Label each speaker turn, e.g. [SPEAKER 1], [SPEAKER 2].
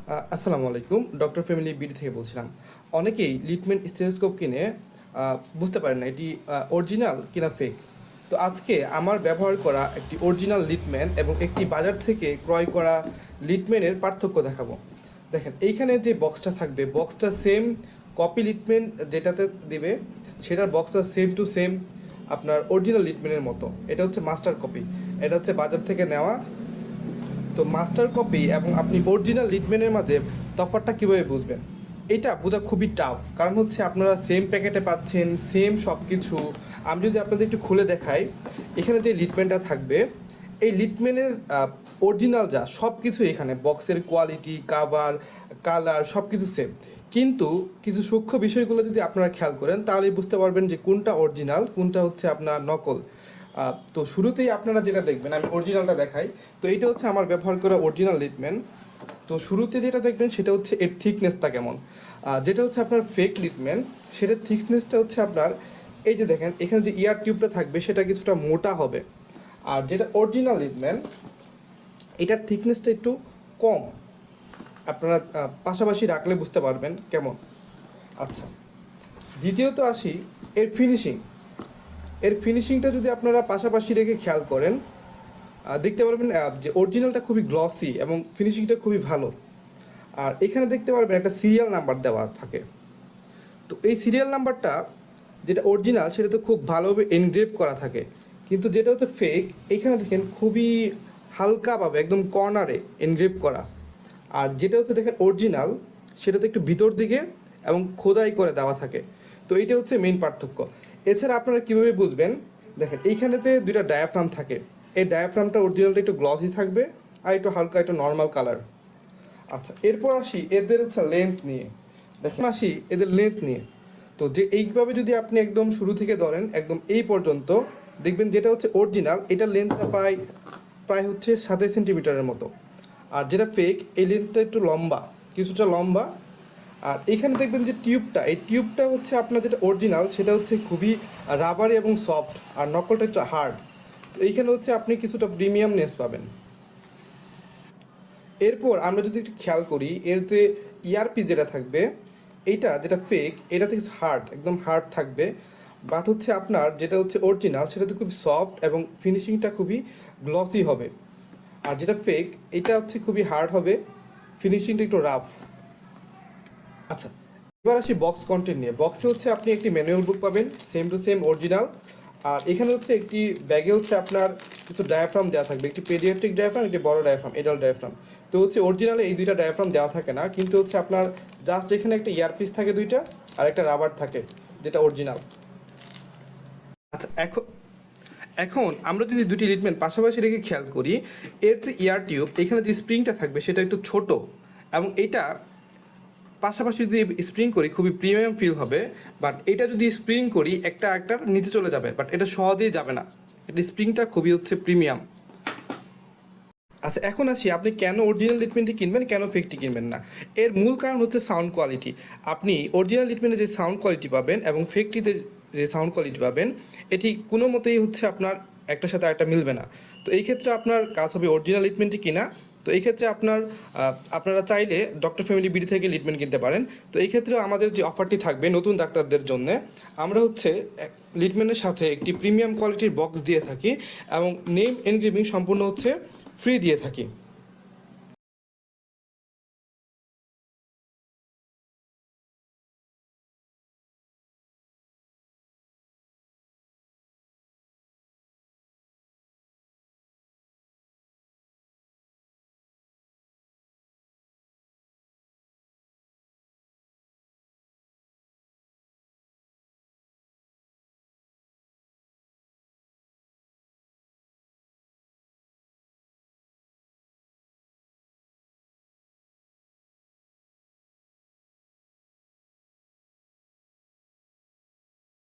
[SPEAKER 1] আসসালামু আলাইকুম, doctor family BD থেকে বলছিলাম। অনেকেই লিটমেন্ট স্টেথোস্কোপ কিনে বুঝতে পারেন না এটি অরিজিনাল কিনা ফেক। তো আজকে আমার ব্যবহার করা একটি অরিজিনাল লিটম্যান এবং একটি বাজার থেকে ক্রয় করা লিটম্যানের পার্থক্য দেখাবো। দেখেন এইখানে যে বক্সটা থাকবে, বক্সটা সেম কপি লিটম্যান যেটাতে দেবে সেটার বক্সটা সেম টু সেম আপনার অরিজিনাল লিটম্যানের মতো। এটা হচ্ছে মাস্টার কপি, এটা হচ্ছে বাজার থেকে নেওয়া। তো মাস্টার কপি এবং আপনি অরিজিনাল লিটম্যানের মাঝে তফাৎটা কীভাবে বুঝবেন? এটা বোঝা খুবই টাফ, কারণ হচ্ছে আপনারা সেম প্যাকেটে পাচ্ছেন, সেম সব কিছু। আমি যদি আপনাদের একটু খুলে দেখাই, এখানে যে লিটম্যানটা থাকবে, এই লিটম্যানের অরিজিনাল যা সব কিছু এখানে, বক্সের কোয়ালিটি, কাভার, কালার সব কিছু সেম। কিন্তু কিছু সূক্ষ্ম বিষয়গুলো যদি আপনারা খেয়াল করেন তাহলেই বুঝতে পারবেন যে কোনটা অরিজিনাল, কোনটা হচ্ছে আপনার নকল। তো শুরুতেই আপনারা যেটা দেখবেন, আমি অরিজিনালটা দেখাই। তো এইটা হচ্ছে আমার ব্যবহার করা অরিজিনাল লিটম্যান। তো শুরুতে যেটা দেখবেন সেটা হচ্ছে এর থিকনেসটা কেমন। যেটা হচ্ছে আপনার ফেক লিটম্যান, সেটার থিকনেসটা হচ্ছে আপনার, এই যে দেখেন এখানে যে ইয়ার টিউবটা থাকবে সেটা কিছুটা মোটা হবে। আর যেটা অরিজিনাল লিটম্যান, এটার থিকনেসটা একটু কম। আপনারা পাশাপাশি রাখলে বুঝতে পারবেন কেমন। আচ্ছা, দ্বিতীয়ত আসি এর ফিনিশিং। এর ফিনিশিংটা যদি আপনারা পাশাপাশি রেখে খেয়াল করেন, দেখতে পারবেন যে অরিজিনালটা খুবই গ্লসি এবং ফিনিশিংটা খুবই ভালো। আর এখানে দেখতে পারবেন একটা সিরিয়াল নাম্বার দেওয়া থাকে। তো এই সিরিয়াল নাম্বারটা যেটা অরিজিনাল সেটাতে খুব ভালোভাবে এনগ্রেভ করা থাকে, কিন্তু যেটা হচ্ছে ফেক, এখানে দেখেন খুবই হালকাভাবে একদম কর্নারে এনগ্রেভ করা। আর যেটা হচ্ছে দেখেন অরিজিনাল, সেটাতে একটু ভিতর দিকে এবং খোদাই করে দেওয়া থাকে। তো এইটা হচ্ছে মেইন পার্থক্য। এছাড়া আপনারা কীভাবে বুঝবেন, দেখেন এইখানেতে দুইটা ডায়াফ্রাম থাকে। এই ডায়াফ্রামটা অরিজিনালটা একটু গ্লসি থাকবে আর একটু হালকা একটু নর্মাল কালার। আচ্ছা, এরপর আসি এদের হচ্ছে লেন্থ নিয়ে। দেখুন, আসি এদের লেন্থ নিয়ে। তো যে এইভাবে যদি আপনি একদম শুরু থেকে ধরেন একদম এই পর্যন্ত, দেখবেন যেটা হচ্ছে অরিজিনাল এটার লেন্থটা প্রায় হচ্ছে 27 সেন্টিমিটারের মতো। আর যেটা ফেক, এই লেন্থটা একটু লম্বা, কিছুটা লম্বা। আর এখানে দেখবেন যে টিউবটা, এই টিউবটা হচ্ছে আপনার যেটা অরিজিনাল সেটা হচ্ছে খুবই রাবারি এবং সফট, আর নকলটা একটু হার্ড। তো এইখানে হচ্ছে আপনি কিছুটা প্রিমিয়ামনেস পাবেন। এরপর আমরা যদি একটু খেয়াল করি, এর যে ইআরপি যেটা থাকবে, এইটা যেটা ফেক এটাতে কিছু হার্ড, একদম হার্ড থাকবে। বাট হচ্ছে আপনার যেটা হচ্ছে অরিজিনাল সেটাতে খুবই সফট এবং ফিনিশিংটা খুবই গ্লসি হবে। আর যেটা ফেক এটা হচ্ছে খুবই হার্ড হবে, ফিনিশিংটা একটু রাফ। আচ্ছা, এবার আসি বক্স কন্টেন্ট নিয়ে। বক্সে হচ্ছে আপনি একটি ম্যানুয়াল বুক পাবেন, সেম টু সেম অরিজিনাল। আর এখানে হচ্ছে একটি ব্যাগে হচ্ছে আপনার কিছু ডায়াফ্রাম দেওয়া থাকবে, একটি পেডিয়াট্রিক ডায়াফ্রাম, একটি বড় ডায়াফ্রাম, এডাল্ট ডায়াফ্রাম। তো হচ্ছে অরিজিনালে এই দুইটা ডায়াফ্রাম দেওয়া থাকে না, কিন্তু হচ্ছে আপনার জাস্ট এখানে একটা ইয়ারপিস থাকে দুইটা, আর একটা রাবার থাকে যেটা অরিজিনাল। আচ্ছা, এখন এখন আমরা যদি দুটি লিটম্যান পাশাপাশি রেখে খেয়াল করি, এর যে ইয়ার টিউব এখানে যে স্প্রিংটা থাকবে সেটা একটু ছোট, এবং এটা পাশাপাশি যদি স্প্রিং করি খুবই প্রিমিয়াম ফিল হবে। বাট এটা যদি স্প্রিং করি একটার নিচে চলে যাবে, বাট এটা সহজেই যাবে না। এটা স্প্রিংটা খুবই হচ্ছে প্রিমিয়াম। আচ্ছা, এখন আসি আপনি কেন অরিজিনাল লিটমেন্টটি কিনবেন, কেন ফেকটি কিনবেন না। এর মূল কারণ হচ্ছে সাউন্ড কোয়ালিটি। আপনি অরিজিনাল লিটমেন্টে যে সাউন্ড কোয়ালিটি পাবেন এবং ফেকটিতে যে সাউন্ড কোয়ালিটি পাবেন, এটি কোনো মতেই হচ্ছে আপনার একটার সাথে আরেকটা মিলবে না। তো এই ক্ষেত্রে আপনার কাজ হবে অরিজিনাল লিটমেন্টটি কিনা। তো এই ক্ষেত্রে আপনারা চাইলে ডক্টর ফ্যামিলি বিডি থেকে লিটমেন্ট কিনতে পারেন। তো এই ক্ষেত্রে আমাদের যে অফারটি থাকবে নতুন ডাক্তারদের জন্য, আমরা হচ্ছে লিটমেন্টের সাথে একটি প্রিমিয়াম কোয়ালিটির বক্স দিয়ে থাকি এবং নেম এনগ্রেভিং সম্পূর্ণ হচ্ছে ফ্রি দিয়ে থাকি।